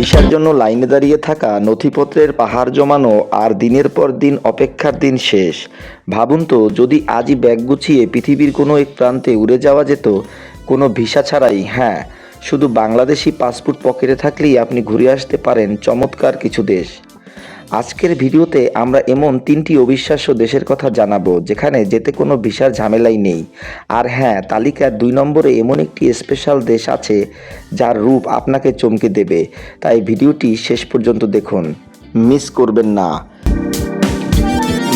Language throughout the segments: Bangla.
ভিসার জন্য লাইনে দাঁড়িয়ে থাকা, নথিপত্রের পাহাড় জমানো আর দিনের পর দিন অপেক্ষার দিন শেষ। ভাবুন তো, যদি আজই ব্যাগ গুছিয়ে পৃথিবীর কোনো এক প্রান্তে উড়ে যাওয়া যেত, কোনো ভিসা ছাড়াই। হ্যাঁ, শুধু বাংলাদেশি পাসপোর্ট পকেটে থাকলেই আপনি ঘুরে আসতে পারেন চমৎকার কিছু দেশ। আজকের ভিডিওতে আমরা এমন 3টি অবিশ্বাস্য দেশের কথা জানাবো যেখানে যেতে কোনো ভিসার ঝামেলাই নেই। আর হ্যাঁ, তালিকার 2 নম্বরে এমন একটি স্পেশাল দেশ আছে যার রূপ আপনাকে চমকে দেবে। তাই ভিডিওটি শেষ পর্যন্ত দেখুন, মিস করবেন না।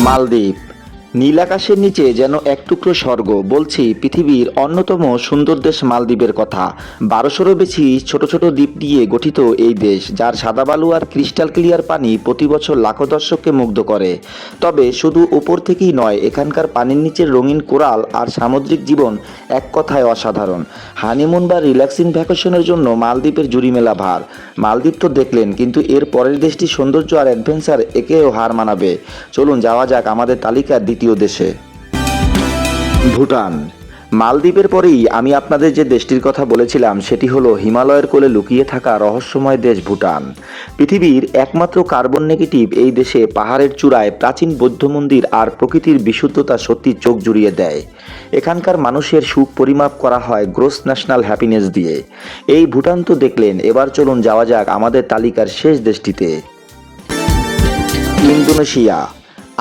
মালদ্বীপ। নীল আকাশের নিচে যেন এক টুকরো স্বর্গ। বলছি পৃথিবীর অন্যতম সুন্দর দেশ মালদ্বীপের কথা। 1200-রও বেশি ছোট ছোট দ্বীপ নিয়ে গঠিত এই দেশ, যার সাদা বালু আর ক্রিস্টাল ক্লিয়ার পানি প্রতি বছর লাখো দর্শককে মুগ্ধ করে। তবে শুধু উপর থেকেই নয়, এখানকার পানির নিচের রঙিন কোরাল আর সামুদ্রিক জীবন এক কথায় অসাধারণ। হানিমুন বা রিল্যাক্সিং ভ্যাকেশনের জন্য মালদ্বীপের জুড়ি মেলা ভার। মালদ্বীপ তো দেখলেন, কিন্তু এর পরের দেশটি সৌন্দর্য আর অ্যাডভেঞ্চার একেও হার মানাবে। চলুন যাওয়া যাক আমাদের তালিকার দ্বিতীয় দেশে, ভুটান। মালদ্বীপের পরেই আমি আপনাদের যে দেশটির কথা বলেছিলাম সেটি হলো হিমালয়ের কোলে লুকিয়ে থাকা রহস্যময় দেশ ভুটান। পৃথিবীর একমাত্র কার্বন নেগেটিভ এই দেশে পাহাড়ের চূড়ায় প্রাচীন বৌদ্ধ মন্দির আর প্রকৃতির বিশুদ্ধতা সত্যি চোখ জুড়িয়ে দেয়। এখানকার মানুষের সুখ পরিমাপ করা হয় গ্রোস ন্যাশনাল হ্যাপিনেস দিয়ে। এই ভুটান তো দেখলেন, এবার চলুন যাওয়া যাক আমাদের তালিকার শেষ দেশটিতে, ইন্দোনেশিয়া।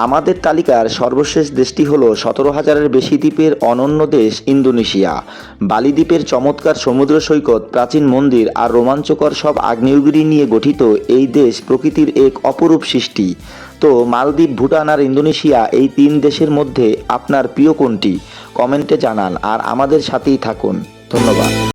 আমাদের তালিকার সর্বশেষ দেশটি হলো 17,000-এর বেশি দ্বীপের অনন্য দেশ ইন্দোনেশিয়া। বালি দ্বীপের চমৎকার সমুদ্র সৈকত, প্রাচীন মন্দির আর রোমাঞ্চকর সব আগ্নেয়গিরি নিয়ে গঠিত এই দেশ প্রকৃতির এক অপরূপ সৃষ্টি। তো মালদ্বীপ, ভুটান আর ইন্দোনেশিয়া, এই 3 দেশের মধ্যে আপনার প্রিয় কোনটি? কমেন্টে জানান আর আমাদের সাথেই থাকুন। ধন্যবাদ।